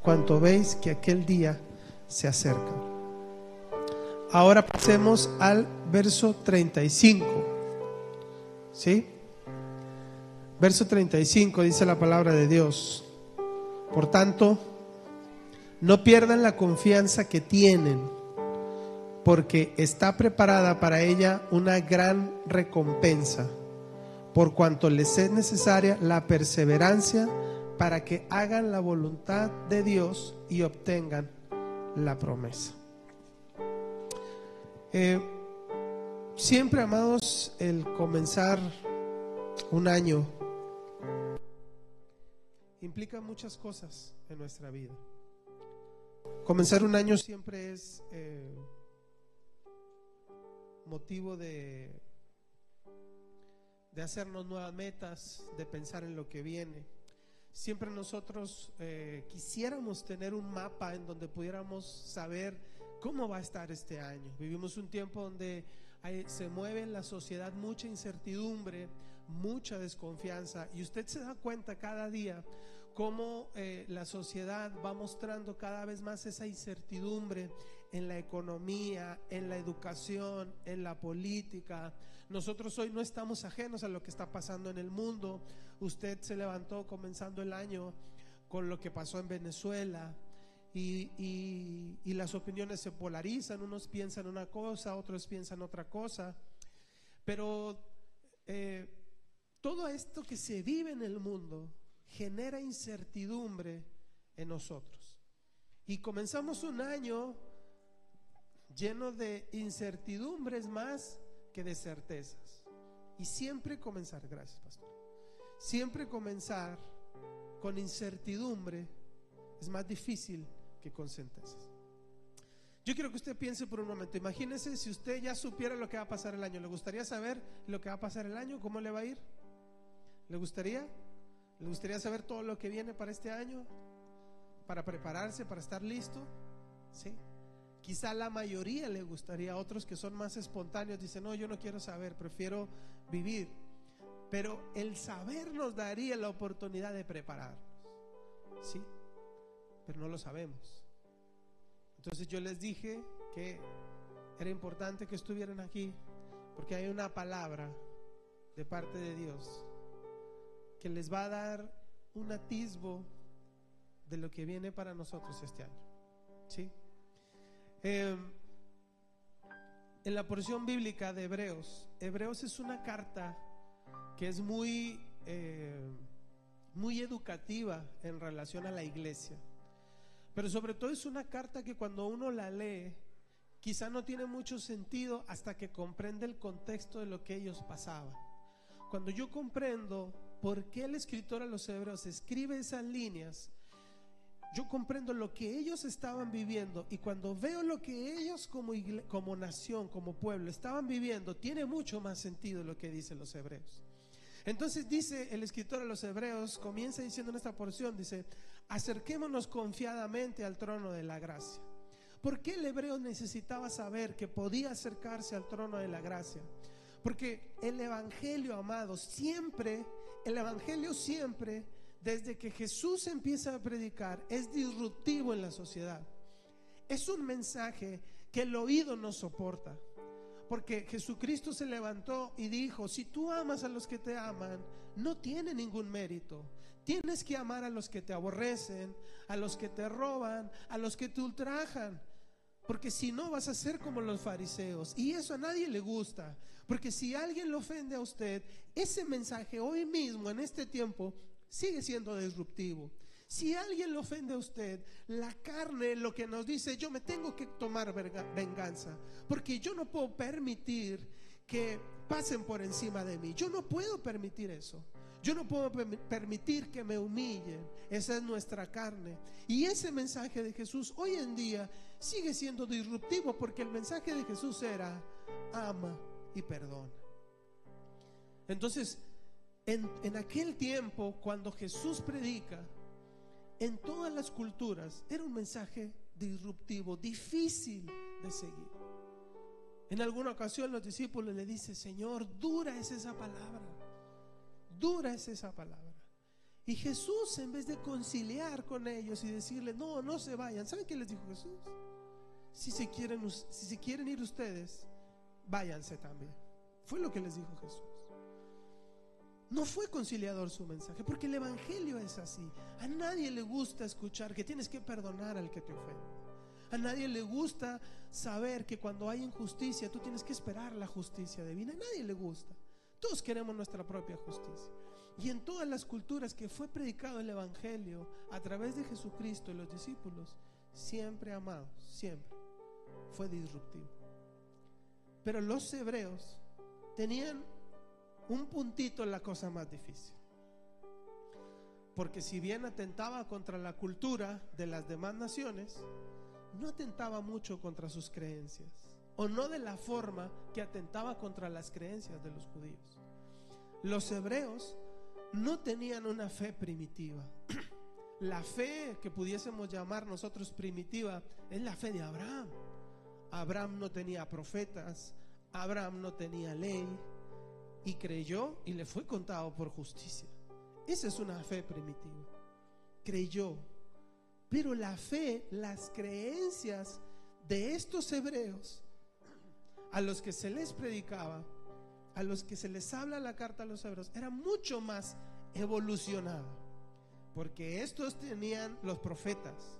cuanto veis que aquel día se acerca. Ahora pasemos al verso 35. ¿Sí? Verso 35 dice la palabra de Dios: por tanto, no pierdan la confianza que tienen, porque está preparada para ella una gran recompensa, por cuanto les es necesaria la perseverancia para que hagan la voluntad de Dios y obtengan la promesa. Siempre, amados, el comenzar un año implica muchas cosas en nuestra vida. Comenzar un año siempre es motivo de hacernos nuevas metas, de pensar en lo que viene. Siempre nosotros quisiéramos tener un mapa en donde pudiéramos saber cómo va a estar este año. Vivimos un tiempo donde se mueve en la sociedad mucha incertidumbre, mucha desconfianza, y usted se da cuenta cada día cómo la sociedad va mostrando cada vez más esa incertidumbre en la economía, en la educación, en la política. Nosotros hoy no estamos ajenos a lo que está pasando en el mundo. Usted se levantó comenzando el año con lo que pasó en Venezuela, y las opiniones se polarizan. Unos piensan una cosa, otros piensan otra cosa, pero todo esto que se vive en el mundo genera incertidumbre en nosotros, y comenzamos un año lleno de incertidumbres más que de certezas. Y siempre comenzar, gracias pastor, siempre comenzar con incertidumbre es más difícil que con certezas. Yo quiero que usted piense por un momento. Imagínese si usted ya supiera lo que va a pasar el año. ¿Le gustaría saber lo que va a pasar el año? ¿Cómo le va a ir? ¿Le gustaría? ¿Le gustaría saber todo lo que viene para este año? Para prepararse, para estar listo. ¿Sí? Quizá la mayoría le gustaría. Otros que son más espontáneos dicen: no, yo no quiero saber, prefiero vivir. Pero el saber nos daría la oportunidad de prepararnos. ¿Sí? Pero no lo sabemos. Entonces yo les dije que era importante que estuvieran aquí, porque hay una palabra de parte de Dios que les va a dar un atisbo de lo que viene para nosotros este año. ¿Sí? En la porción bíblica de Hebreos es una carta que es muy educativa en relación a la iglesia. Pero sobre todo es una carta que cuando uno la lee, quizá no tiene mucho sentido hasta que comprende el contexto de lo que ellos pasaban. Cuando yo comprendo por qué el escritor a los hebreos escribe esas líneas, yo comprendo lo que ellos estaban viviendo, y cuando veo lo que ellos como nación, como pueblo estaban viviendo, tiene mucho más sentido lo que dicen los hebreos. Entonces dice el escritor a los hebreos, comienza diciendo en esta porción, dice: acerquémonos confiadamente al trono de la gracia. ¿Por qué el hebreo necesitaba saber que podía acercarse al trono de la gracia? Porque el evangelio, amados, siempre, desde que Jesús empieza a predicar, es disruptivo en la sociedad. Es un mensaje que el oído no soporta. Porque Jesucristo se levantó y dijo: si tú amas a los que te aman, no tiene ningún mérito. Tienes que amar a los que te aborrecen, a los que te roban, a los que te ultrajan, porque si no vas a ser como los fariseos, y eso a nadie le gusta. Porque si alguien le ofende a usted, ese mensaje hoy mismo, en este tiempo, sigue siendo disruptivo. Si alguien le ofende a usted, la carne lo que nos dice: yo me tengo que tomar venganza, porque yo no puedo permitir que pasen por encima de mí. Yo no puedo permitir eso. Yo no puedo permitir que me humillen. Esa es nuestra carne. Y ese mensaje de Jesús hoy en día sigue siendo disruptivo, porque el mensaje de Jesús era: ama y perdona. Entonces, en aquel tiempo, cuando Jesús predica, en todas las culturas era un mensaje disruptivo, difícil de seguir. En alguna ocasión los discípulos le dicen: Señor, dura es esa palabra, dura es esa palabra. Y Jesús, en vez de conciliar con ellos y decirles, no, no se vayan, ¿saben qué les dijo Jesús? Si se quieren ir ustedes, váyanse también. Fue lo que les dijo Jesús. No fue conciliador su mensaje, porque el evangelio es así. A nadie le gusta escuchar que tienes que perdonar al que te ofende. A nadie le gusta saber que cuando hay injusticia tú tienes que esperar la justicia divina. A nadie le gusta. Todos queremos nuestra propia justicia. Y en todas las culturas que fue predicado el evangelio a través de Jesucristo y los discípulos, siempre amados, siempre fue disruptivo. Pero los hebreos tenían un puntito en la cosa más difícil, porque si bien atentaba contra la cultura de las demás naciones, no atentaba mucho contra sus creencias, o no de la forma que atentaba contra las creencias de los judíos. Los hebreos no tenían una fe primitiva. La fe que pudiésemos llamar nosotros primitiva es la fe de Abraham. Abraham no tenía profetas, Abraham no tenía ley, y creyó y le fue contado por justicia. Esa es una fe primitiva. Creyó. Pero la fe, las creencias de estos hebreos, a los que se les predicaba, a los que se les habla la carta a los hebreos, era mucho más evolucionada, porque estos tenían los profetas,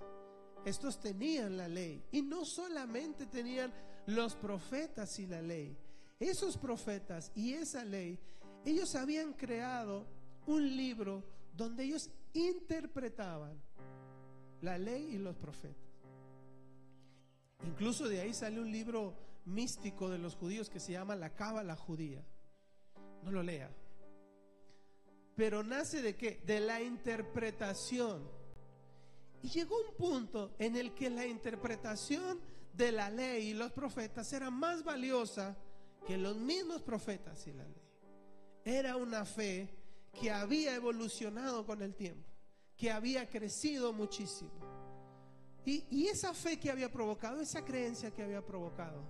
estos tenían la ley, y no solamente tenían los profetas y la ley. Esos profetas y esa ley, ellos habían creado un libro donde ellos interpretaban la ley y los profetas. Incluso de ahí sale un libro místico de los judíos que se llama la Cábala judía. No lo lea. Pero nace ¿de qué? De la interpretación. Y llegó un punto en el que la interpretación de la ley y los profetas era más valiosa que los mismos profetas y la ley. Era una fe que había evolucionado con el tiempo, que había crecido muchísimo. Y esa fe que había provocado, esa creencia que había provocado,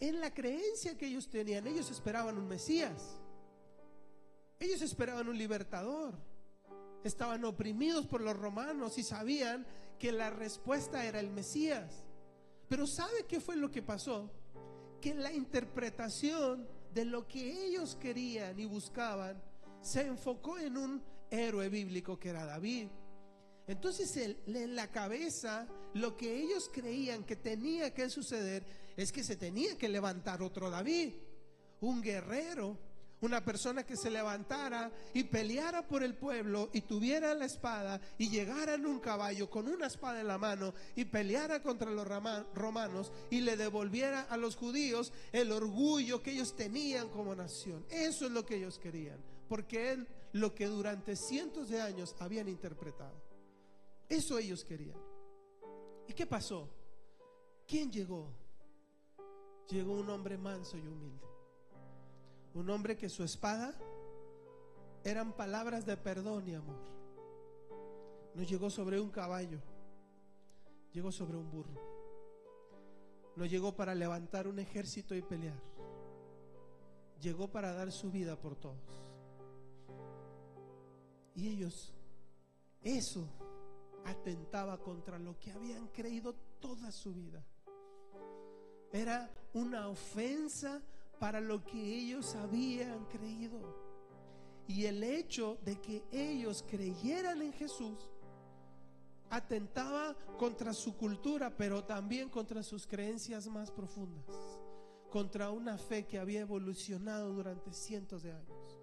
en la creencia que ellos tenían, ellos esperaban un Mesías, ellos esperaban un libertador. Estaban oprimidos por los romanos y sabían que la respuesta era el Mesías. Pero ¿sabe qué fue lo que pasó? Que la interpretación de lo que ellos querían y buscaban se enfocó en un héroe bíblico que era David. Entonces en la cabeza lo que ellos creían que tenía que suceder es que se tenía que levantar otro David, un guerrero, una persona que se levantara y peleara por el pueblo y tuviera la espada y llegara en un caballo con una espada en la mano y peleara contra los romanos y le devolviera a los judíos el orgullo que ellos tenían como nación. Eso es lo que ellos querían, porque es lo que durante cientos de años habían interpretado. Eso ellos querían. ¿Y qué pasó? ¿Quién llegó? Llegó un hombre manso y humilde. Un hombre que su espada eran palabras de perdón y amor. No llegó sobre un caballo, llegó sobre un burro. No llegó para levantar un ejército y pelear. Llegó para dar su vida por todos. Y ellos, eso atentaba contra lo que habían creído toda su vida. Era una ofensa para lo que ellos habían creído. Y el hecho de que ellos creyeran en Jesús atentaba contra su cultura, pero también contra sus creencias más profundas, contra una fe que había evolucionado durante cientos de años.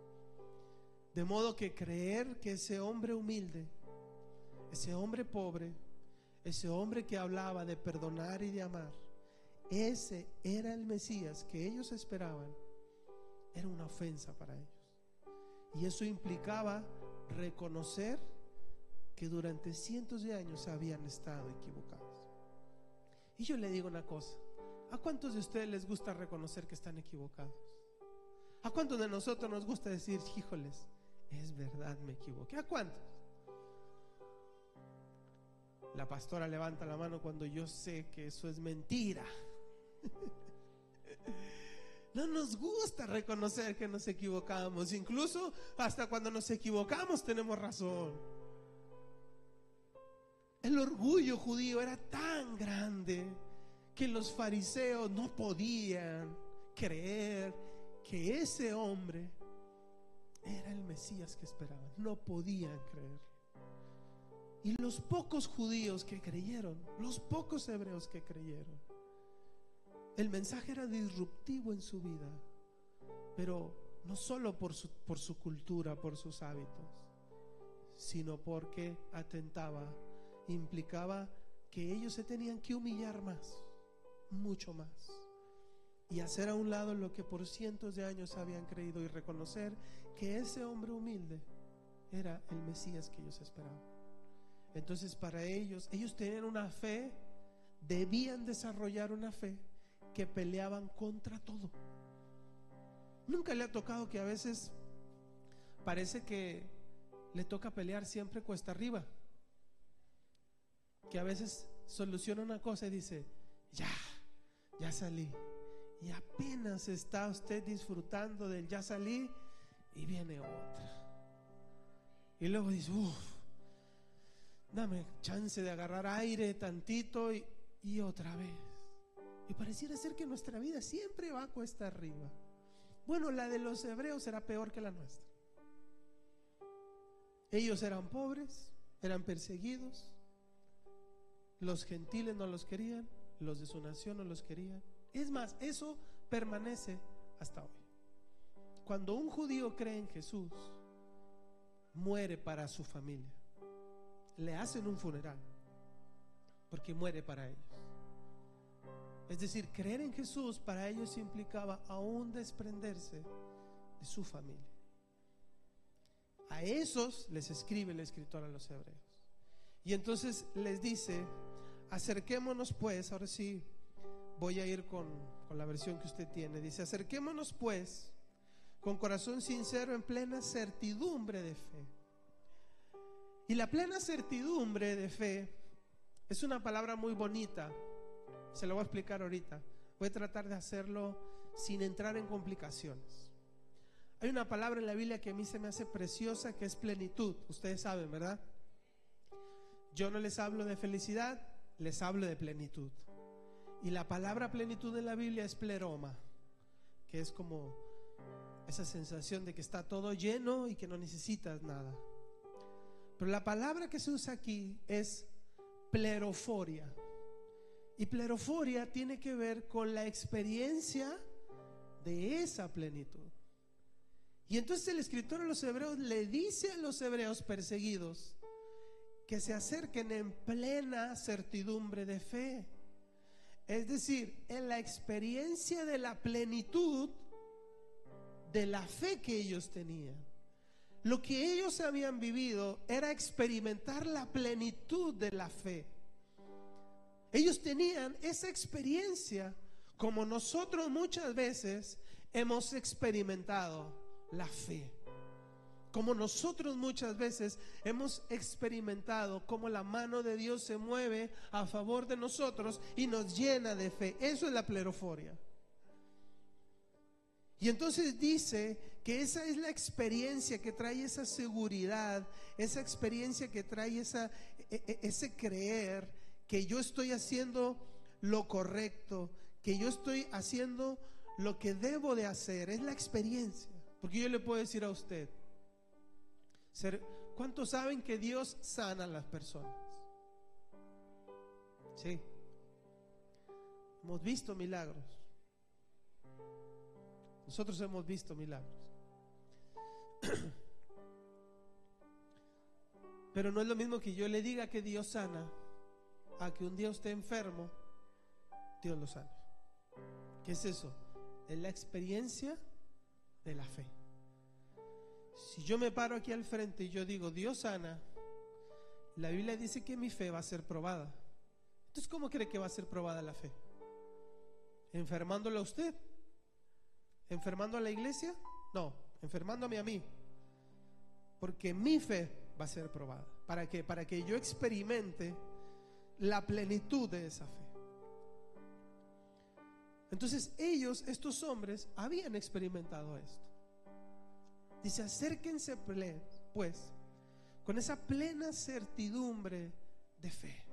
De modo que creer que ese hombre humilde, ese hombre pobre, ese hombre que hablaba de perdonar y de amar, ese era el Mesías que ellos esperaban, era una ofensa para ellos. Y eso implicaba reconocer que durante cientos de años habían estado equivocados. Y yo le digo una cosa: ¿a cuántos de ustedes les gusta reconocer que están equivocados? ¿A cuántos de nosotros nos gusta decir, híjoles, es verdad, me equivoqué? ¿A cuántos? La pastora levanta la mano cuando yo sé que eso es mentira. No nos gusta reconocer que nos equivocamos. Incluso hasta cuando nos equivocamos tenemos razón. El orgullo judío era tan grande que los fariseos no podían creer que ese hombre era el Mesías que esperaban. No podían creer. Y los pocos judíos que creyeron, los pocos hebreos que creyeron, el mensaje era disruptivo en su vida, pero no solo por su cultura, por sus hábitos, sino porque atentaba, implicaba que ellos se tenían que humillar más, mucho más, y hacer a un lado lo que por cientos de años habían creído y reconocer que ese hombre humilde era el Mesías que ellos esperaban. Entonces para ellos tenían una fe, debían desarrollar una fe que peleaban contra todo. ¿Nunca le ha tocado que a veces parece que le toca pelear siempre cuesta arriba? Que a veces soluciona una cosa y dice, ya salí. Y apenas está usted disfrutando del ya salí y viene otra. Y luego dice, dame chance de agarrar aire tantito y otra vez. Y pareciera ser que nuestra vida siempre va cuesta arriba. Bueno, la de los hebreos era peor que la nuestra. Ellos eran pobres, eran perseguidos. Los gentiles no los querían, los de su nación no los querían. Es más, eso permanece hasta hoy. Cuando un judío cree en Jesús, muere para su familia. Le hacen un funeral porque muere para ellos. Es decir, creer en Jesús para ellos implicaba aún desprenderse de su familia. A esos les escribe el escritor a los hebreos. Y entonces les dice, acerquémonos pues, ahora sí voy a ir con la versión que usted tiene. Dice, acerquémonos pues con corazón sincero en plena certidumbre de fe. Y la plena certidumbre de fe es una palabra muy bonita. Se lo voy a explicar ahorita. Voy a tratar de hacerlo sin entrar en complicaciones. Hay una palabra en la Biblia que a mí se me hace preciosa, que es plenitud. Ustedes saben, ¿verdad? Yo no les hablo de felicidad, les hablo de plenitud. Y la palabra plenitud en la Biblia es pleroma, que es como esa sensación de que está todo lleno y que no necesitas nada. Pero la palabra que se usa aquí es pleroforia. Y pleroforia tiene que ver con la experiencia de esa plenitud. Y entonces el escritor a los hebreos le dice a los hebreos perseguidos que se acerquen en plena certidumbre de fe. Es decir, en la experiencia de la plenitud de la fe que ellos tenían. Lo que ellos habían vivido era experimentar la plenitud de la fe. Ellos tenían esa experiencia como nosotros muchas veces hemos experimentado la fe. Como nosotros muchas veces hemos experimentado cómo la mano de Dios se mueve a favor de nosotros y nos llena de fe. Eso es la pleroforia. Y entonces dice que esa es la experiencia que trae esa seguridad, esa experiencia que trae ese creer que yo estoy haciendo lo correcto, que yo estoy haciendo lo que debo de hacer. Es la experiencia. Porque yo le puedo decir a usted, ¿cuántos saben que Dios sana a las personas? Sí. Hemos visto milagros. Nosotros hemos visto milagros. Pero no es lo mismo que yo le diga que Dios sana a que un día usted enfermo, Dios lo sana. ¿Qué es eso? Es la experiencia de la fe. Si yo me paro aquí al frente y yo digo Dios sana, la Biblia dice que mi fe va a ser probada. Entonces, ¿cómo cree que va a ser probada la fe? ¿Enfermándolo a usted? ¿Enfermando a la iglesia? No, enfermándome a mí. Porque mi fe va a ser probada. ¿Para qué? Para que yo experimente la plenitud de esa fe. Entonces estos hombres, habían experimentado esto. Dice, acérquense pues con esa plena certidumbre de fe.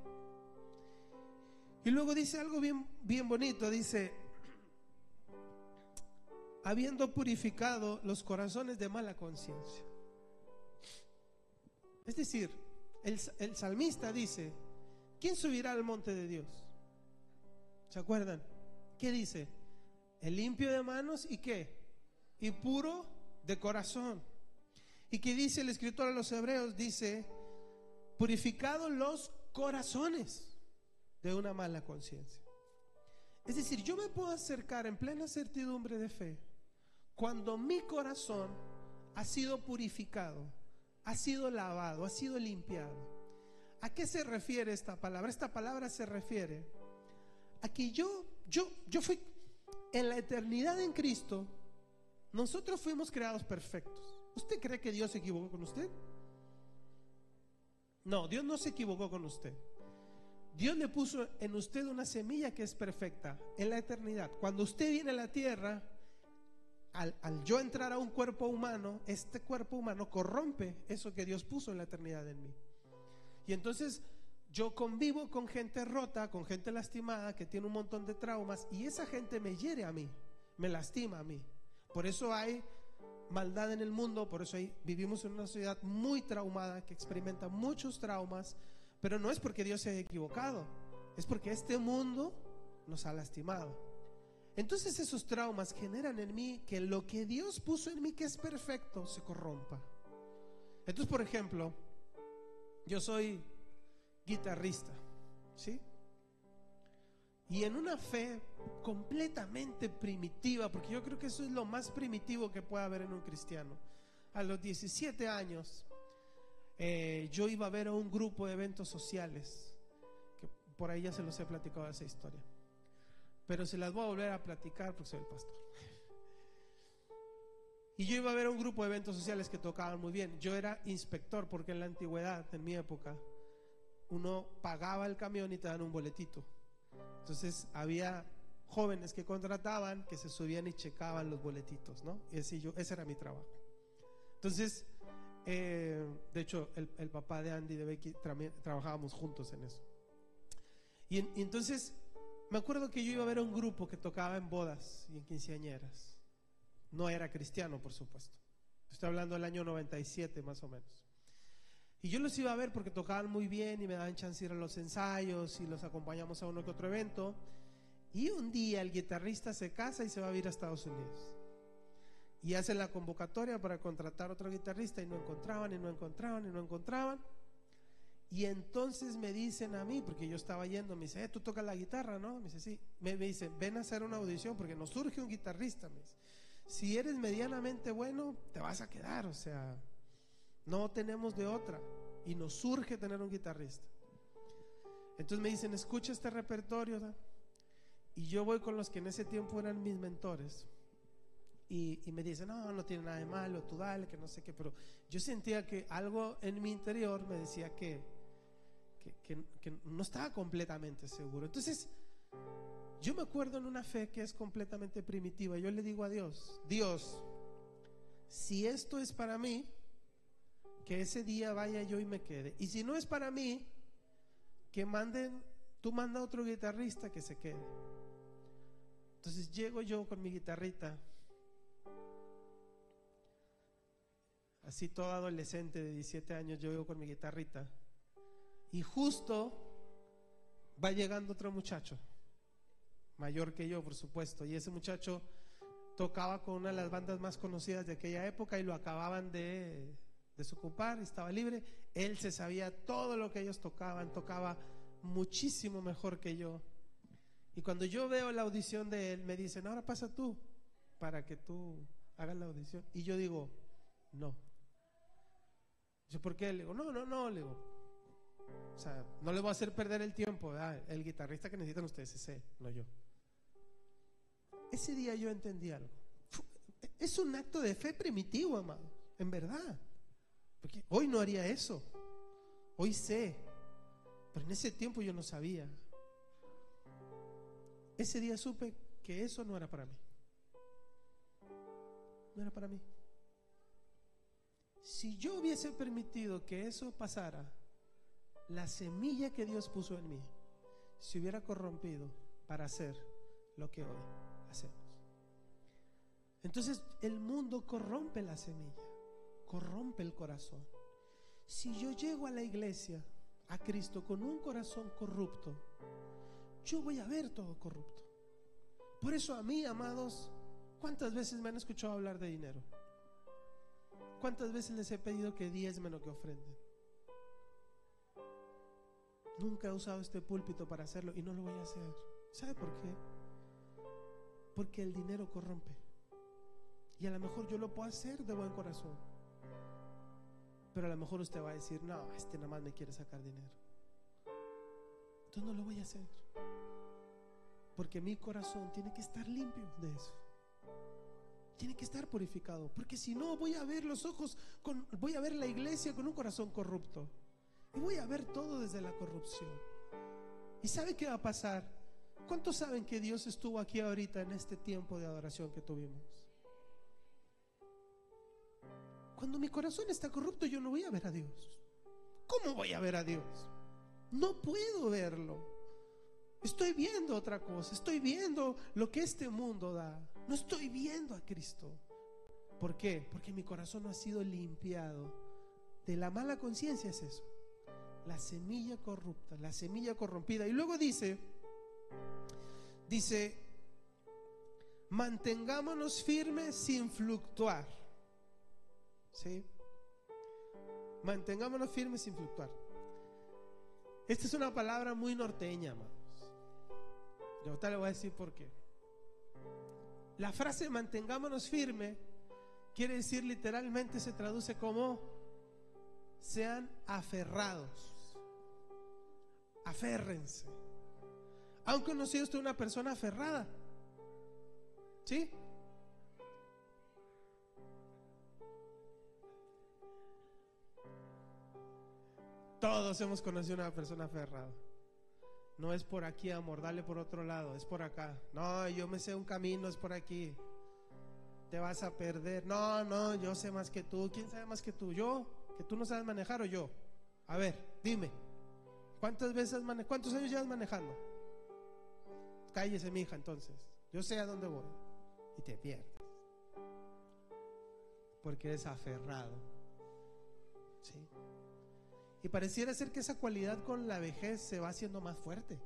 Y luego dice algo bien bonito, dice, habiendo purificado los corazones de mala conciencia. Es decir, el salmista dice, ¿quién subirá al monte de Dios? ¿Se acuerdan? ¿Qué dice? El limpio de manos y ¿qué? Y puro de corazón. ¿Y qué dice el escritor a los hebreos? Dice, purificados los corazones de una mala conciencia. Es decir, yo me puedo acercar en plena certidumbre de fe cuando mi corazón ha sido purificado, ha sido lavado, ha sido limpiado. ¿A qué se refiere esta palabra? Esta palabra se refiere a que yo fui en la eternidad en Cristo. Nosotros fuimos creados perfectos. ¿Usted cree que Dios se equivocó con usted? No, Dios no se equivocó con usted. Dios le puso en usted una semilla que es perfecta en la eternidad. Cuando usted viene a la tierra, al yo entrar a un cuerpo humano, este cuerpo humano corrompe eso que Dios puso en la eternidad en mí. Y entonces yo convivo con gente rota, con gente lastimada, que tiene un montón de traumas, y esa gente me hiere a mí, me lastima a mí. Por eso hay maldad en el mundo, por eso vivimos en una sociedad muy traumada, que experimenta muchos traumas, pero no es porque Dios se haya equivocado, es porque este mundo nos ha lastimado. Entonces esos traumas generan en mí que lo que Dios puso en mí, que es perfecto, se corrompa. Entonces, por ejemplo, yo soy guitarrista, ¿sí? Y en una fe completamente primitiva, porque yo creo que eso es lo más primitivo que puede haber en un cristiano. A los 17 años, yo iba a ver a un grupo de eventos sociales, que por ahí ya se los he platicado esa historia, pero se las voy a volver a platicar porque soy el pastor. Y yo iba a ver a un grupo de eventos sociales que tocaban muy bien. Yo era inspector, porque en la antigüedad, en mi época, uno pagaba el camión y te dan un boletito. Entonces había jóvenes que contrataban, que se subían y checaban los boletitos, ¿no? Y así ese era mi trabajo. Entonces, de hecho, el papá de Andy y de Becky trabajábamos juntos en eso. Y entonces me acuerdo que yo iba a ver a un grupo que tocaba en bodas y en quinceañeras. No era cristiano, por supuesto. Estoy hablando del año 97 más o menos. Y yo los iba a ver porque tocaban muy bien y me daban chance de ir a los ensayos y los acompañamos a uno que otro evento. Y un día el guitarrista se casa y se va a ir a Estados Unidos. Y hacen la convocatoria para contratar otro guitarrista y no encontraban, y no encontraban, y no encontraban. Y entonces me dicen a mí, porque yo estaba yendo, me dice, ¿tú tocas la guitarra, no? Me dice, sí. Me dice, ven a hacer una audición porque nos surge un guitarrista. Me dice, si eres medianamente bueno, te vas a quedar, o sea, no tenemos de otra. Y nos surge tener un guitarrista. Entonces me dicen, escucha este repertorio, ¿no? Y yo voy con los que en ese tiempo eran mis mentores. Y me dicen, no tiene nada de malo, tú dale, que no sé qué. Pero yo sentía que algo en mi interior me decía que no estaba completamente seguro. Entonces yo me acuerdo en una fe que es completamente primitiva. Yo le digo a Dios, Dios, si esto es para mí, que ese día vaya yo y me quede. Y si no es para mí, que tú manda a otro guitarrista que se quede. Entonces llego yo con mi guitarrita, así todo adolescente de 17 años, yo llego con mi guitarrita. Y justo va llegando otro muchacho, mayor que yo, por supuesto. Y ese muchacho tocaba con una de las bandas más conocidas de aquella época y lo acababan de desocupar, estaba libre. Él se sabía todo lo que ellos tocaban, tocaba muchísimo mejor que yo. Y cuando yo veo la audición de él, me dicen, ahora pasa tú, para que tú hagas la audición. Y yo digo, no. Yo, ¿por qué? Le digo, no, le digo, o sea, no le voy a hacer perder el tiempo, ¿verdad? El guitarrista que necesitan ustedes es él, no yo. Ese día yo entendí algo. Es un acto de fe primitivo, amado, en verdad. Porque hoy no haría eso. Hoy sé, pero en ese tiempo yo no sabía. Ese día supe que eso no era para mí. No era para mí. Si yo hubiese permitido que eso pasara, la semilla que Dios puso en mí se hubiera corrompido para hacer lo que hoy hacemos. Entonces el mundo corrompe la semilla, corrompe el corazón. Si yo llego a la iglesia, a Cristo, con un corazón corrupto, yo voy a ver todo corrupto. Por eso a mí, amados, ¿cuántas veces me han escuchado hablar de dinero? ¿Cuántas veces les he pedido que diezmen o que ofrenden? Nunca he usado este púlpito para hacerlo y no lo voy a hacer. ¿Sabe por qué? Porque el dinero corrompe. Y a lo mejor yo lo puedo hacer de buen corazón, pero a lo mejor usted va a decir: no, este nada más me quiere sacar dinero. Entonces no lo voy a hacer, porque mi corazón tiene que estar limpio de eso. Tiene que estar purificado, porque si no voy a ver voy a ver la iglesia con un corazón corrupto y voy a ver todo desde la corrupción. ¿Y sabe qué va a pasar? ¿Cuántos saben que Dios estuvo aquí ahorita en este tiempo de adoración que tuvimos? Cuando mi corazón está corrupto, yo no voy a ver a Dios. ¿Cómo voy a ver a Dios? No puedo verlo. Estoy viendo otra cosa. Estoy viendo lo que este mundo da. No estoy viendo a Cristo. ¿Por qué? Porque mi corazón no ha sido limpiado de la mala conciencia. Es eso, la semilla corrupta, la semilla corrompida. Y luego dice, mantengámonos firmes sin fluctuar. ¿Sí? Mantengámonos firmes sin fluctuar. Esta es una palabra muy norteña, amados. Y ahorita le voy a decir por qué. La frase mantengámonos firmes quiere decir, literalmente se traduce como: sean aferrados. Aférrense. ¿Han conocido usted una persona aferrada? ¿Sí? Todos hemos conocido una persona aferrada. No es por aquí, amor, dale por otro lado, es por acá. No, yo me sé un camino, es por aquí. Te vas a perder. No, yo sé más que tú. ¿Quién sabe más que tú? ¿Yo? ¿Que tú no sabes manejar o yo? A ver, dime, ¿cuántos años llevas manejando? Cállese, mija, entonces. Yo sé a dónde voy. Y te pierdes, porque eres aferrado. ¿Sí? Y pareciera ser que esa cualidad con la vejez se va haciendo más fuerte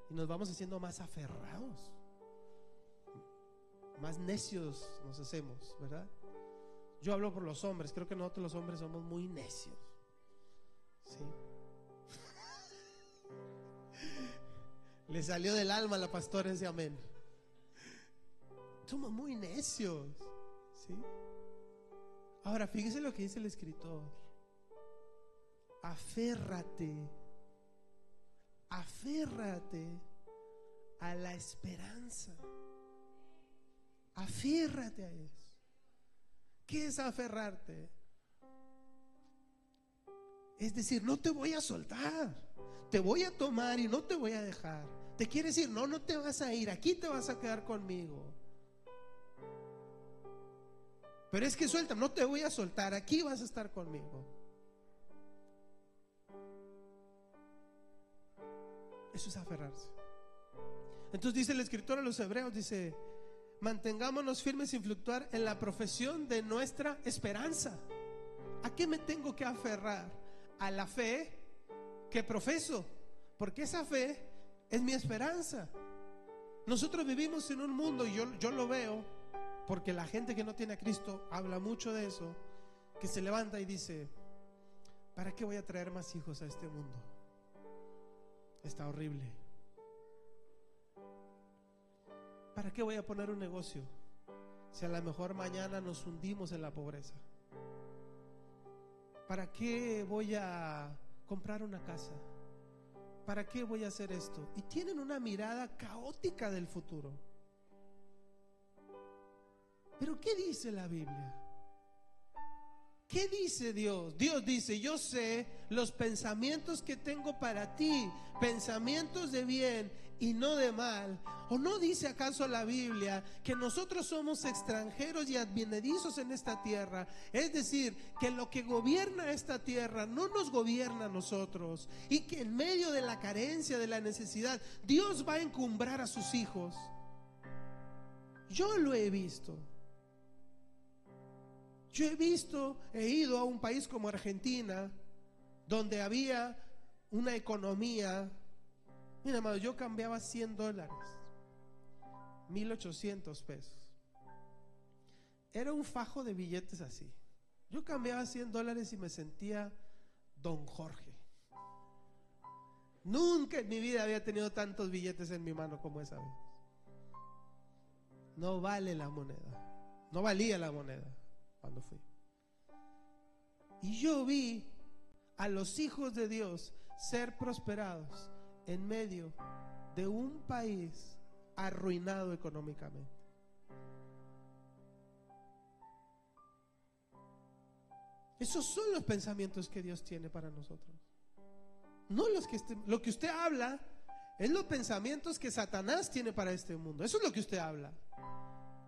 y nos vamos haciendo más aferrados, más necios nos hacemos, ¿verdad? Yo hablo por los hombres, creo que nosotros los hombres somos muy necios. ¿Sí? Le salió del alma a la pastora ese amén. Somos muy necios. ¿Sí? Ahora fíjese lo que dice el escritor: aférrate a la esperanza. Aférrate a eso. ¿Qué es aferrarte? Es decir, no te voy a soltar, te voy a tomar y no te voy a dejar. Te quiere decir, no te vas a ir, aquí te vas a quedar conmigo. Pero es que suelta, no te voy a soltar, aquí vas a estar conmigo. Eso es aferrarse. Entonces dice el escritor a los hebreos, dice: mantengámonos firmes sin fluctuar en la profesión de nuestra esperanza. ¿A qué me tengo que aferrar? A la fe que profeso, porque esa fe es mi esperanza. Nosotros vivimos en un mundo, y yo lo veo, porque la gente que no tiene a Cristo habla mucho de eso, que se levanta y dice: ¿para qué voy a traer más hijos a este mundo? Está horrible. ¿Para qué voy a poner un negocio si a lo mejor mañana nos hundimos en la pobreza? ¿Para qué voy a comprar una casa? ¿Para qué voy a hacer esto? Y tienen una mirada caótica del futuro. Pero ¿qué dice la Biblia? ¿Qué dice Dios? Dios dice: yo sé los pensamientos que tengo para ti, pensamientos de bien y no de mal. ¿O no dice acaso la Biblia que nosotros somos extranjeros y advenedizos en esta tierra? Es decir, que lo que gobierna esta tierra no nos gobierna a nosotros, y que en medio de la carencia, de la necesidad, Dios va a encumbrar a sus hijos. Yo lo he visto. Yo he ido a un país como Argentina, donde había una economía. Mira, hermano, yo cambiaba $100, 1,800 pesos. Era un fajo de billetes así. Yo cambiaba $100 y me sentía Don Jorge. Nunca en mi vida había tenido tantos billetes en mi mano como esa vez. No vale la moneda. No valía la moneda cuando fui. Y yo vi a los hijos de Dios ser prosperados en medio de un país arruinado económicamente. Esos son los pensamientos que Dios tiene para nosotros. No lo que usted habla es los pensamientos que Satanás tiene para este mundo. Eso es lo que usted habla.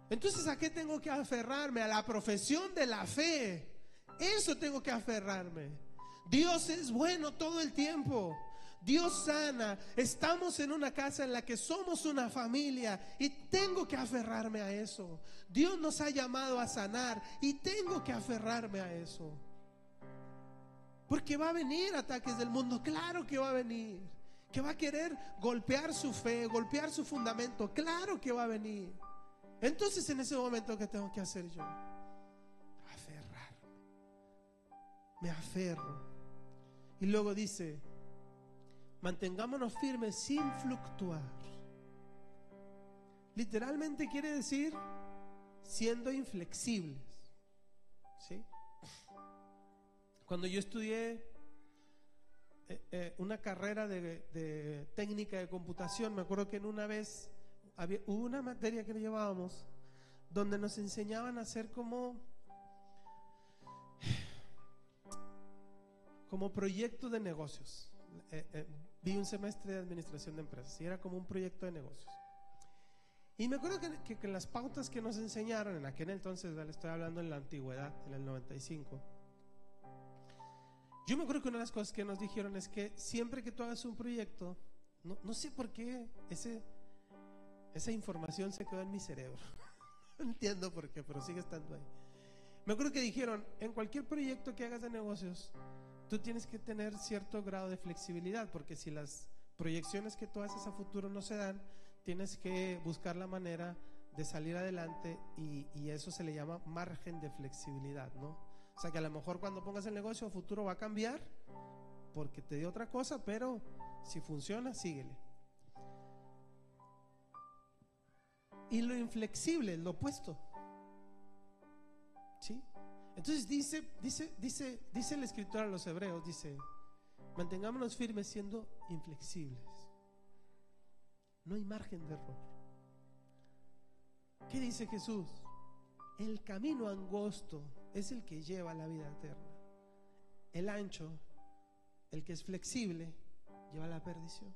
Entonces, ¿a qué tengo que aferrarme? A la profesión de la fe. Eso tengo que aferrarme. Dios es bueno todo el tiempo. Dios sana. Estamos en una casa en la que somos una familia, y tengo que aferrarme a eso. Dios nos ha llamado a sanar y tengo que aferrarme a eso. Porque va a venir ataques del mundo, claro que va a venir. Que va a querer golpear su fe, golpear su fundamento, claro que va a venir. Entonces, en ese momento, ¿qué tengo que hacer yo? Aferrarme. Me aferro. Y luego dice: mantengámonos firmes sin fluctuar. Literalmente quiere decir siendo inflexibles, ¿sí? Cuando yo estudié una carrera de técnica de computación, me acuerdo que en una vez hubo una materia que llevábamos donde nos enseñaban a hacer como proyecto de negocios. Vi un semestre de administración de empresas y era como un proyecto de negocios. Y me acuerdo que las pautas que nos enseñaron en aquel entonces, le estoy hablando en la antigüedad, en el 95, yo me acuerdo que una de las cosas que nos dijeron es que siempre que tú hagas un proyecto, no sé por qué esa información se quedó en mi cerebro. No entiendo por qué, pero sigue estando ahí. Me acuerdo que dijeron: en cualquier proyecto que hagas de negocios, tú tienes que tener cierto grado de flexibilidad, porque si las proyecciones que tú haces a futuro no se dan, tienes que buscar la manera de salir adelante, y eso se le llama margen de flexibilidad, ¿no? O sea, que a lo mejor cuando pongas el negocio a futuro va a cambiar porque te dio otra cosa, pero si funciona, síguele. Y lo inflexible, lo opuesto, ¿sí? Entonces dice el escritor a los hebreos, dice: mantengámonos firmes siendo inflexibles. No hay margen de error. ¿Qué dice Jesús? El camino angosto es el que lleva a la vida eterna. El ancho, el que es flexible, lleva a la perdición.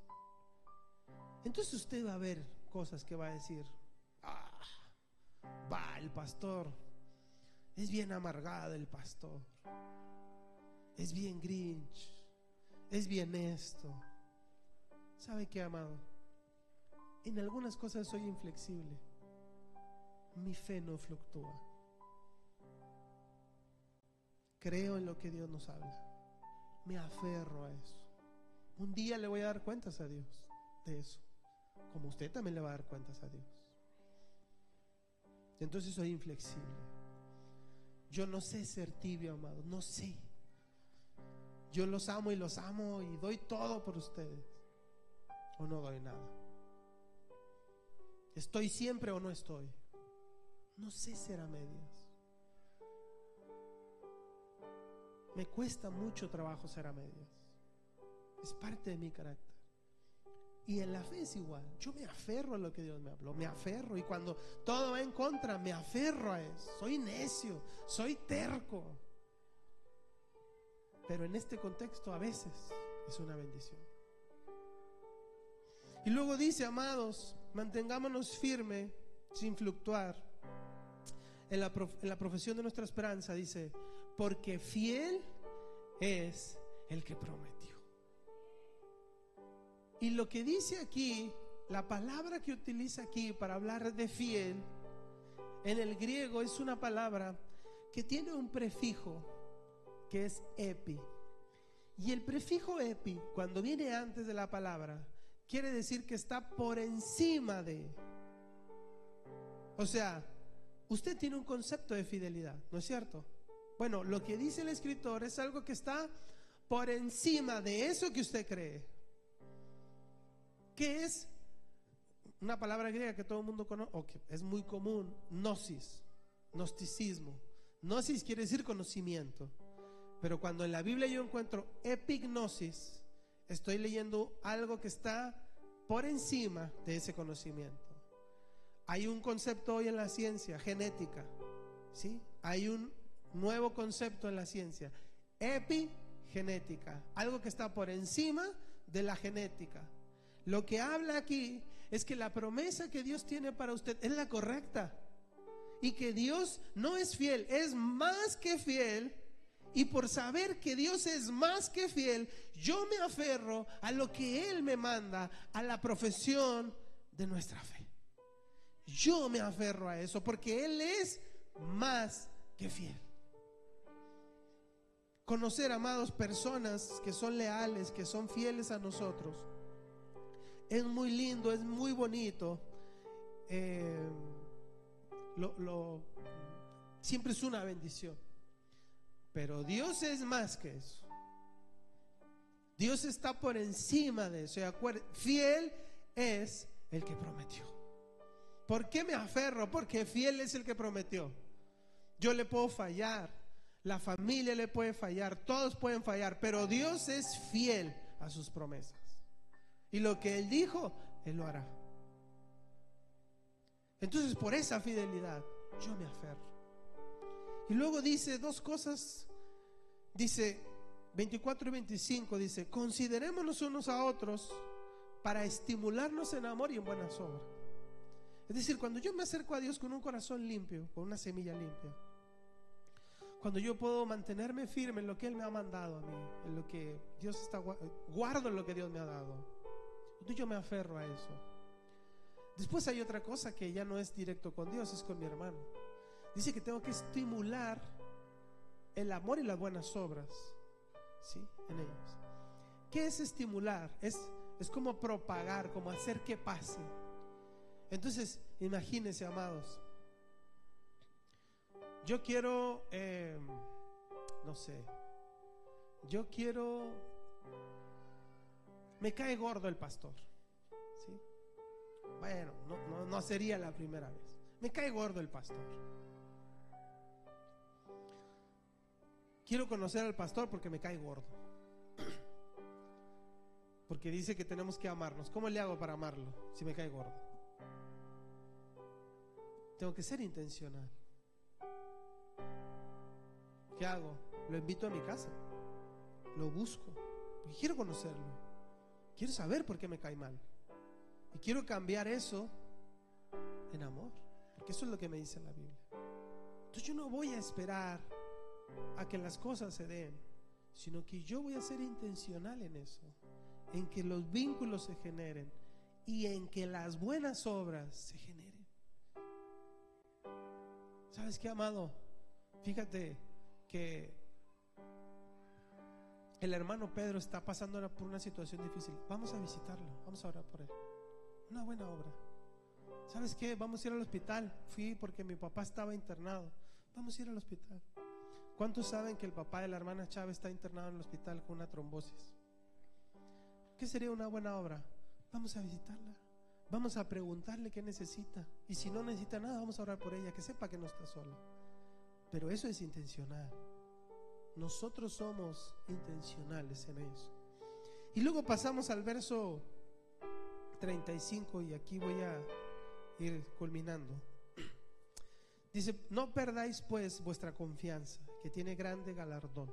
Entonces usted va a ver cosas que va a decir: el pastor es bien amargado, el pastor es bien grinch, es bien esto. ¿Sabe qué, amado? En algunas cosas soy inflexible. Mi fe no fluctúa. Creo en lo que Dios nos habla. Me aferro a eso. Un día le voy a dar cuentas a Dios de eso, como usted también le va a dar cuentas a Dios. Entonces soy inflexible. Yo no sé ser tibio, amado, no sé. Yo los amo y doy todo por ustedes, o no doy nada. ¿Estoy siempre o no estoy? No sé ser a medias. Me cuesta mucho trabajo ser a medias. Es parte de mi carácter. Y en la fe es igual. Yo me aferro a lo que Dios me habló. Me aferro. Y cuando todo va en contra, me aferro a eso. Soy necio, soy terco. pero en este contexto a veces es una bendición. Y luego dice, amados, mantengámonos firmes sin fluctuar en la profesión de nuestra esperanza. Dice, porque fiel es el que prometió. Y lo que dice aquí, la palabra que utiliza aquí para hablar de fiel, en el griego es una palabra que tiene un prefijo que es epi. Y el prefijo epi, cuando viene antes de la palabra, quiere decir que está por encima de. O sea, usted tiene un concepto de fidelidad, ¿no es cierto? Bueno, lo que dice el escritor es algo que está por encima de eso que usted cree. ¿Qué es? Una palabra griega que todo el mundo conoce, o que es muy común, gnosis, gnosticismo. Gnosis quiere decir conocimiento. Pero cuando en la Biblia yo encuentro epignosis, estoy leyendo algo que está por encima de ese conocimiento. Hay un concepto hoy en la ciencia, genética, ¿sí? Hay un nuevo concepto en la ciencia, epigenética, algo que está por encima de la genética. Lo que habla aquí es que la promesa que Dios tiene para usted es la correcta, y que Dios no es fiel, es más que fiel. Y por saber que Dios es más que fiel, yo me aferro a lo que Él me manda, a la profesión de nuestra fe. Yo me aferro a eso porque Él es más que fiel. Conocer, amados, personas que son leales, que son fieles a nosotros, es muy lindo, es muy bonito. Siempre es una bendición. Pero Dios es más que eso. Dios está por encima de eso. Fiel es el que prometió. ¿Por qué me aferro? Porque fiel es el que prometió. Yo le puedo fallar, la familia le puede fallar, todos pueden fallar, pero Dios es fiel a sus promesas. Y lo que Él dijo, Él lo hará. Entonces, por esa fidelidad, yo me aferro. Y luego dice dos cosas. Dice 24 y 25, dice, considerémonos unos a otros para estimularnos en amor y en buenas obras. Es decir, cuando yo me acerco a Dios con un corazón limpio, con una semilla limpia, cuando yo puedo mantenerme firme en lo que Él me ha mandado a mí, en lo que Dios está, guardo en lo que Dios me ha dado, entonces yo me aferro a eso. Después hay otra cosa que ya no es directo con Dios, es con mi hermano. Dice que tengo que estimular el amor y las buenas obras, ¿sí? En ellos. ¿Qué es estimular? Es como propagar, como hacer que pase. Entonces, imagínense, amados, yo quiero, no sé, me cae gordo el pastor, ¿sí? Bueno, no sería la primera vez. Me cae gordo el pastor. Quiero conocer al pastor porque me cae gordo. Porque dice que tenemos que amarnos. ¿Cómo le hago para amarlo si me cae gordo? Tengo que ser intencional. ¿Qué hago? Lo invito a mi casa. Lo busco. Porque quiero conocerlo. Quiero saber por qué me cae mal. Y quiero cambiar eso en amor. Porque eso es lo que me dice la Biblia. Entonces yo no voy a esperar a que las cosas se den, sino que yo voy a ser intencional en eso, en que los vínculos se generen y en que las buenas obras se generen. ¿Sabes qué, amado? Fíjate que el hermano Pedro está pasando por una situación difícil. Vamos a visitarlo, vamos a orar por él. Una buena obra. ¿Sabes qué? Vamos a ir al hospital. Fui porque mi papá estaba internado. Vamos a ir al hospital. ¿Cuántos saben que el papá de la hermana Chávez está internado en el hospital con una trombosis? ¿Qué sería una buena obra? Vamos a visitarla. Vamos a preguntarle qué necesita. Y si no necesita nada, vamos a orar por ella, que sepa que no está sola. Pero eso es intencional. Nosotros somos intencionales en eso. Y luego pasamos al verso 35, y aquí voy a ir culminando. Dice, no perdáis pues vuestra confianza, que tiene grande galardón,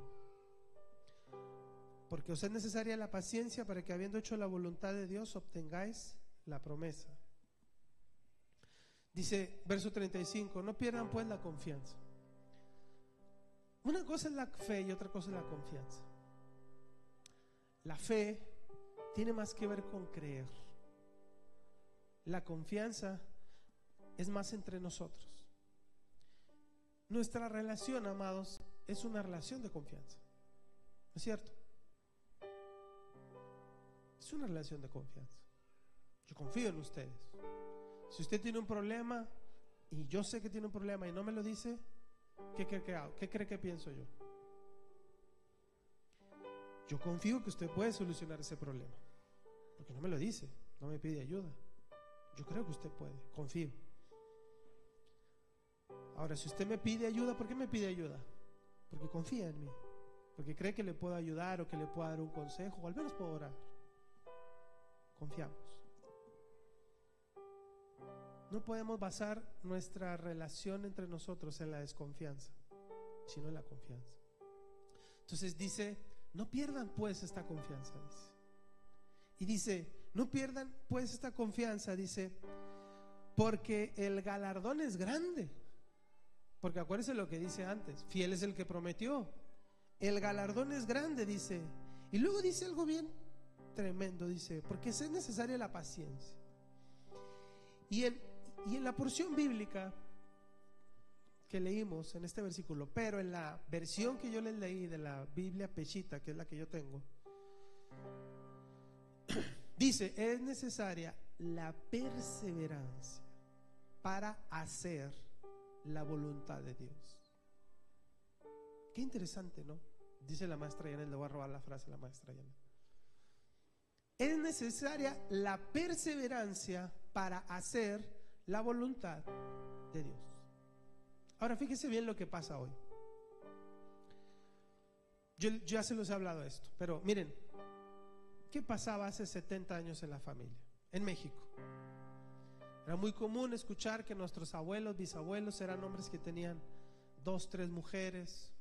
porque os es necesaria la paciencia para que, habiendo hecho la voluntad de Dios, obtengáis la promesa. Dice, verso 35, no pierdan pues la confianza. Una cosa es la fe y otra cosa es la confianza. La fe tiene más que ver con creer. La confianza es más entre nosotros. Nuestra relación, amados, es una relación de confianza. ¿No es cierto? Es una relación de confianza. Yo confío en ustedes. Si usted tiene un problema y yo sé que tiene un problema y no me lo dice, ¿qué cree que hago? ¿Qué cree que pienso yo? Yo confío que usted puede solucionar ese problema, porque no me lo dice, no me pide ayuda. Yo creo que usted puede, confío. Ahora, si usted me pide ayuda, ¿por qué me pide ayuda? Porque confía en mí, porque cree que le puedo ayudar o que le puedo dar un consejo, o al menos puedo orar. Confiamos. No podemos basar nuestra relación entre nosotros en la desconfianza, sino en la confianza. Entonces dice, no pierdan pues esta confianza, dice. Y dice, no pierdan pues esta confianza, dice, porque el galardón es grande. Porque acuérdense lo que dice antes, fiel es el que prometió. El galardón es grande, dice. Y luego dice algo bien tremendo, dice, porque es necesaria la paciencia. Y en la porción bíblica que leímos en este versículo, pero en la versión que yo les leí de la Biblia Peshita, que es la que yo tengo, dice, es necesaria la perseverancia para hacer la voluntad de Dios. Qué interesante, ¿no? Dice la maestra Janet, le voy a robar la frase a la maestra Janet. Es necesaria la perseverancia para hacer la voluntad de Dios. Ahora fíjese bien lo que pasa hoy. Yo ya se los he hablado esto, pero miren, ¿qué pasaba hace 70 años en la familia? En México era muy común escuchar que nuestros abuelos, bisabuelos eran hombres que tenían 2, 3 mujeres,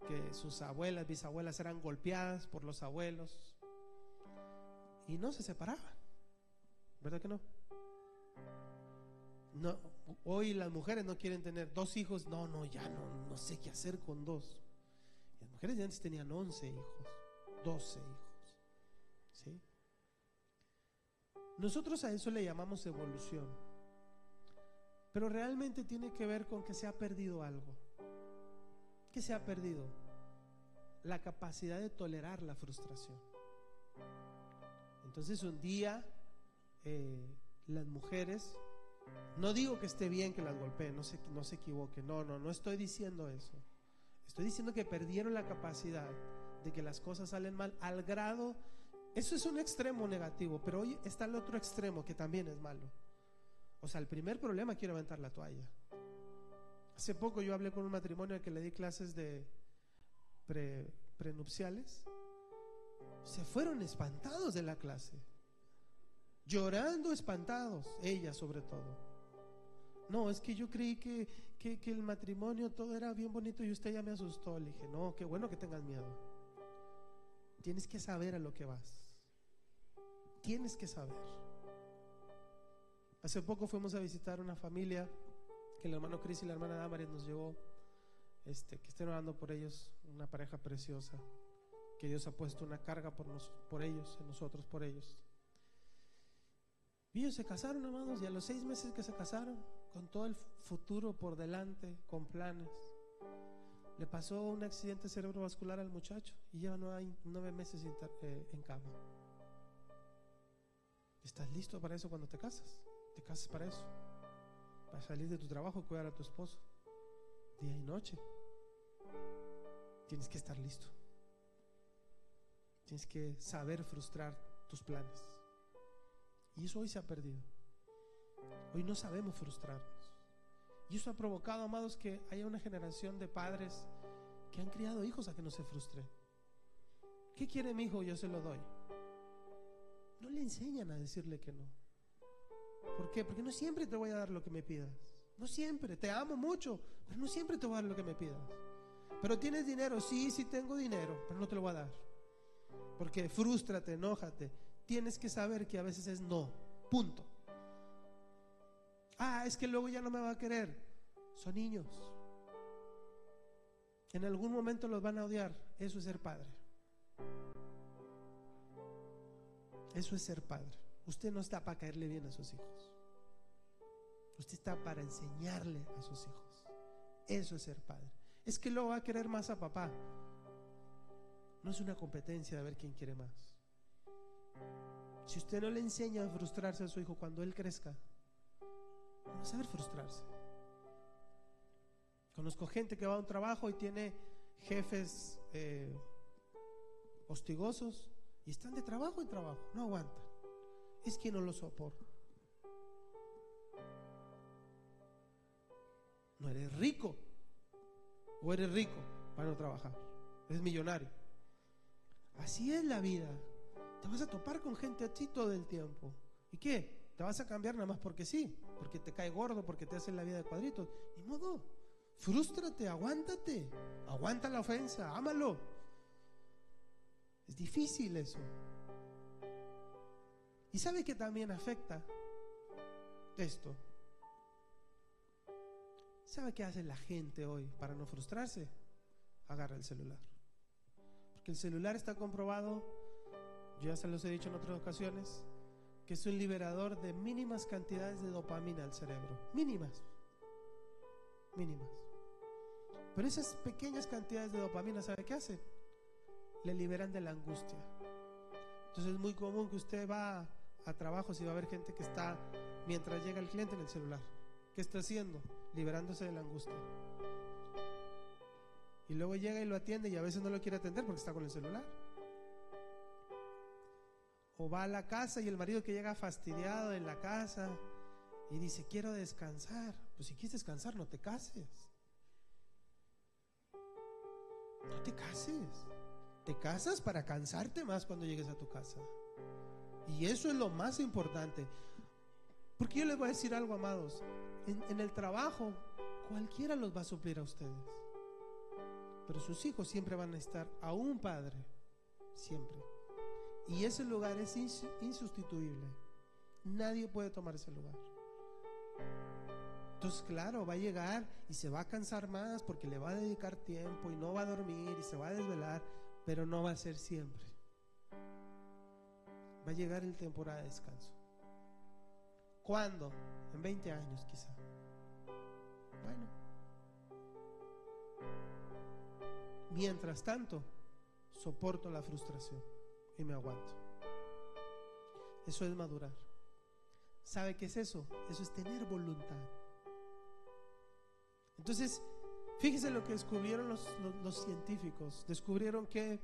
que sus abuelas, bisabuelas eran golpeadas por los abuelos y no se separaban, ¿verdad que no? No, hoy las mujeres no quieren tener 2 hijos, ya no sé qué hacer con 2. Las mujeres de antes tenían 11 hijos, 12 hijos, ¿sí? Nosotros a eso le llamamos evolución, pero realmente tiene que ver con que se ha perdido algo. ¿Qué se ha perdido? La capacidad de tolerar la frustración. Entonces un día las mujeres, no digo que esté bien que las golpeen, no se equivoquen, no estoy diciendo eso. Estoy diciendo que perdieron la capacidad de que las cosas salen mal al grado. Eso es un extremo negativo, pero hoy está el otro extremo que también es malo. O sea, el primer problema, quiero aventar la toalla. Hace poco yo hablé con un matrimonio al que le di clases de prenupciales. Se fueron espantados de la clase, llorando espantados, ella sobre todo. No, es que yo creí que el matrimonio todo era bien bonito y usted ya me asustó. Le dije, no, qué bueno que tengas miedo. Tienes que saber a lo que vas. Tienes que saber. Hace poco fuimos a visitar una familia que el hermano Cris y la hermana Damaris nos llevó, que estén orando por ellos, una pareja preciosa, que Dios ha puesto una carga por ellos, en nosotros por ellos. Y ellos se casaron, amados, y a los 6 meses que se casaron, con todo el futuro por delante, con planes, le pasó un accidente cerebrovascular al muchacho y lleva 9 meses en cama. ¿Estás listo para eso cuando te casas? ¿Te casas para eso? Para salir de tu trabajo y cuidar a tu esposo día y noche. Tienes que estar listo. Tienes que saber frustrar tus planes. Y eso hoy se ha perdido. Hoy no sabemos frustrarnos. Y eso ha provocado, amados, que haya una generación de padres que han criado hijos a que no se frustren. ¿Qué quiere mi hijo? Yo se lo doy. No le enseñan a decirle que no. ¿Por qué? Porque no siempre te voy a dar lo que me pidas. No siempre, te amo mucho, pero no siempre te voy a dar lo que me pidas. Pero tienes dinero, sí tengo dinero, pero no te lo voy a dar. Porque frústrate, enójate. Tienes que saber que a veces es no, punto. Es que luego ya no me va a querer. Son niños. En algún momento los van a odiar. Eso es ser padre. Eso es ser padre. Usted no está para caerle bien a sus hijos. Usted está para enseñarle a sus hijos. Eso es ser padre. Es que luego va a querer más a papá. No es una competencia de ver quién quiere más. Si usted no le enseña a frustrarse a su hijo cuando él crezca, no va a saber frustrarse. Conozco gente que va a un trabajo y tiene jefes hostigosos y están de trabajo en trabajo, no aguantan. Es que no lo soporta. No eres rico, o eres rico para no trabajar, eres millonario. Así es la vida. Te vas a topar con gente así todo el tiempo. ¿Y qué? ¿Te vas a cambiar nada más porque sí? Porque te cae gordo, porque te hacen la vida de cuadritos. Ni modo. Frústrate, aguántate. Aguanta la ofensa, ámalo. Es difícil eso. ¿Y sabe que también afecta esto? ¿Sabe qué hace la gente hoy para no frustrarse? Agarra el celular. Porque el celular está comprobado, yo ya se los he dicho en otras ocasiones, que es un liberador de mínimas cantidades de dopamina al cerebro. Mínimas. Pero esas pequeñas cantidades de dopamina, ¿sabe qué hacen? Le liberan de la angustia. Entonces es muy común que usted va a trabajos y va a ver gente que está, mientras llega el cliente, en el celular. ¿Qué está haciendo? Liberándose de la angustia. Y luego llega y lo atiende y a veces no lo quiere atender porque está con el celular. O va a la casa y el marido que llega fastidiado en la casa y dice, quiero descansar. Pues si quieres descansar, no te cases. No te cases. Te casas para cansarte más cuando llegues a tu casa. Y eso es lo más importante. Porque yo les voy a decir algo, amados. En el trabajo, cualquiera los va a suplir a ustedes. Pero sus hijos siempre van a estar a un padre. Siempre. Y ese lugar es insustituible. Nadie puede tomar ese lugar. Entonces, claro, va a llegar y se va a cansar más porque le va a dedicar tiempo y no va a dormir y se va a desvelar, pero no va a ser siempre. Va a llegar el temporada de descanso. ¿Cuándo? En 20 años quizá. Bueno. Mientras tanto, soporto la frustración y me aguanto. Eso es madurar. ¿Sabe qué es eso? Eso es tener voluntad. Entonces, fíjese lo que descubrieron los científicos. Descubrieron que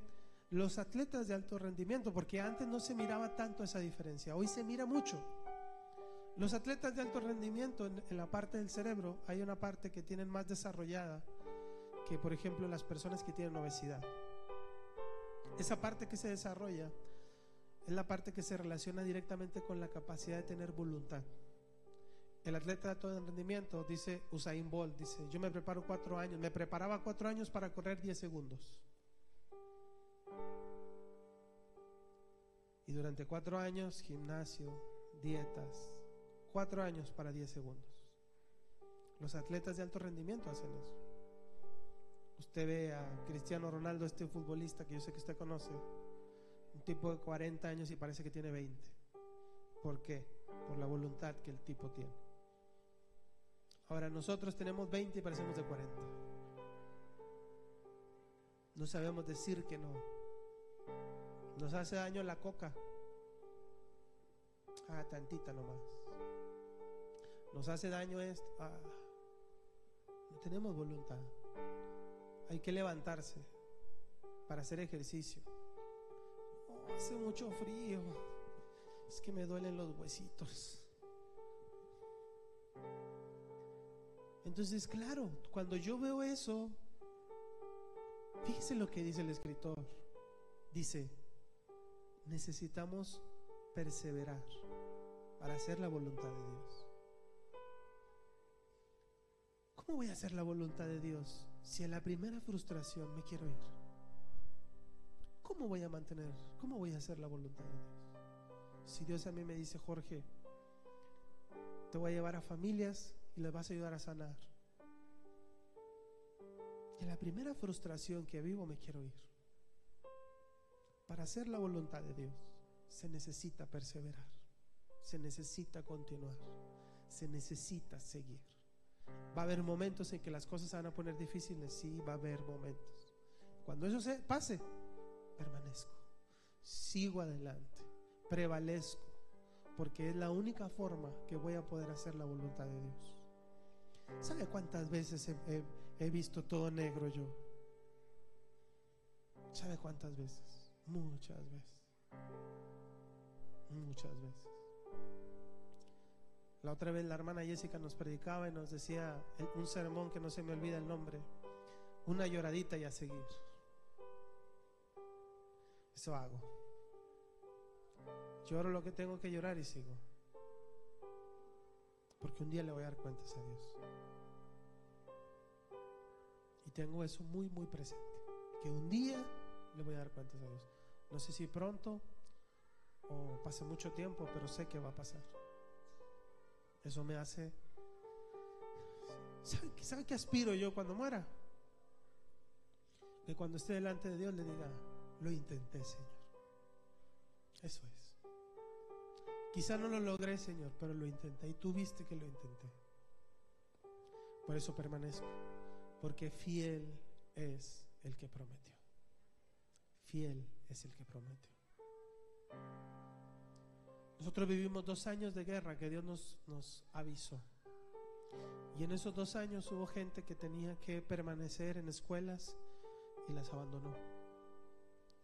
los atletas de alto rendimiento, porque antes no se miraba tanto esa diferencia, hoy se mira mucho. Los atletas de alto rendimiento, en la parte del cerebro, hay una parte que tienen más desarrollada que, por ejemplo, las personas que tienen obesidad. Esa parte que se desarrolla es la parte que se relaciona directamente con la capacidad de tener voluntad. El atleta de alto rendimiento, dice Usain Bolt, dice, yo me preparaba 4 años para correr 10 segundos. Y durante 4 años, gimnasio, dietas, 4 años para 10 segundos. Los atletas de alto rendimiento hacen eso. Usted ve a Cristiano Ronaldo, este futbolista que yo sé que usted conoce, un tipo de 40 años y parece que tiene 20. ¿Por qué? Por la voluntad que el tipo tiene. Ahora nosotros tenemos 20 y parecemos de 40. No sabemos decir que no. Nos hace daño la coca. Tantita nomás. Nos hace daño esto. No tenemos voluntad. Hay que levantarse para hacer ejercicio. Hace mucho frío. Es que me duelen los huesitos. Entonces, claro, cuando yo veo eso, fíjese lo que dice el escritor. Dice, necesitamos perseverar para hacer la voluntad de Dios. ¿Cómo voy a hacer la voluntad de Dios si en la primera frustración me quiero ir? ¿cómo voy a mantener? ¿Cómo voy a hacer la voluntad de Dios? Si Dios a mí me dice, Jorge, te voy a llevar a familias y les vas a ayudar a sanar. Y la primera frustración que vivo me quiero ir. Para hacer la voluntad de Dios se necesita perseverar, se necesita continuar, se necesita seguir. Va a haber momentos en que las cosas se van a poner difíciles, sí, va a haber momentos. Cuando eso se pase, permanezco, sigo adelante, prevalezco, porque es la única forma que voy a poder hacer la voluntad de Dios. ¿Sabe cuántas veces he visto todo negro yo? ¿Sabe cuántas veces? Muchas veces. Muchas veces. La otra vez la hermana Jessica nos predicaba y nos decía un sermón que no se me olvida el nombre: una lloradita y a seguir. Eso hago. Lloro lo que tengo que llorar y sigo, porque un día le voy a dar cuentas a Dios. Y tengo eso muy muy presente, que un día le voy a dar cuentas a Dios. No sé si pronto o pase mucho tiempo, pero sé que va a pasar. Eso me hace... ¿Sabe qué aspiro yo cuando muera? Que cuando esté delante de Dios le diga: lo intenté, Señor. Eso es. Quizá no lo logré, Señor, pero lo intenté, y tú viste que lo intenté. Por eso permanezco, porque fiel es el que prometió. Fiel es el que prometió. Nosotros vivimos 2 años de guerra que Dios nos avisó. Y en esos 2 años hubo gente que tenía que permanecer en escuelas y las abandonó.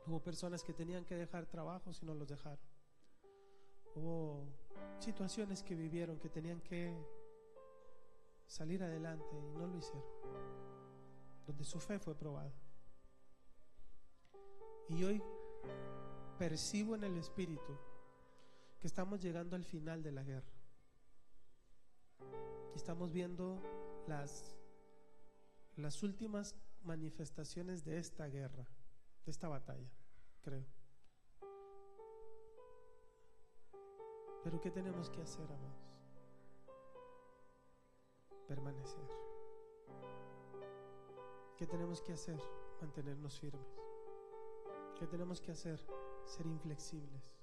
Hubo personas que tenían que dejar trabajos y no los dejaron. Hubo situaciones que vivieron que tenían que salir adelante y no lo hicieron, donde su fe fue probada. Y hoy percibo en el Espíritu que estamos llegando al final de la guerra. Y estamos viendo las últimas manifestaciones de esta guerra, de esta batalla, creo. Pero ¿qué tenemos que hacer, amados? Permanecer. ¿Qué tenemos que hacer? Mantenernos firmes. ¿Qué tenemos que hacer? Ser inflexibles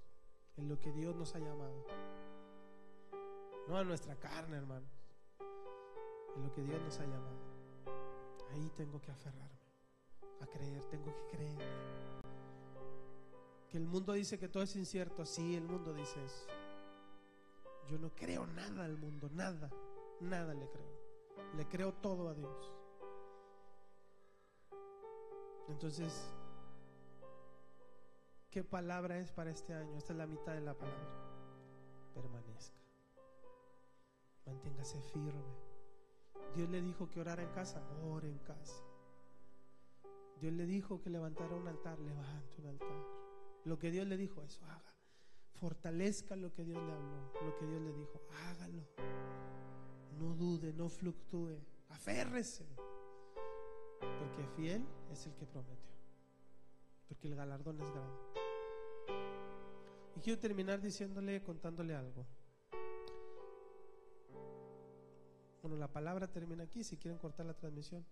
en lo que Dios nos ha llamado. No a nuestra carne, hermanos, en lo que Dios nos ha llamado. Ahí tengo que aferrarme, a creer, tengo que creer. Que el mundo dice que todo es incierto. Sí, el mundo dice eso. Yo no creo nada al mundo, nada le creo. Le creo todo a Dios. Entonces, ¿qué palabra es para este año? Esta es la mitad de la palabra. Permanezca. Manténgase firme. Dios le dijo que orara en casa, ore en casa. Dios le dijo que levantara un altar, levante un altar. Lo que Dios le dijo, eso haga. Fortalezca lo que Dios le habló, lo que Dios le dijo, hágalo. No dude, no fluctúe, aférrese, porque fiel es el que prometió, porque el galardón es grande. Y quiero terminar contándole algo. Bueno, la palabra termina aquí. Si quieren cortar la transmisión.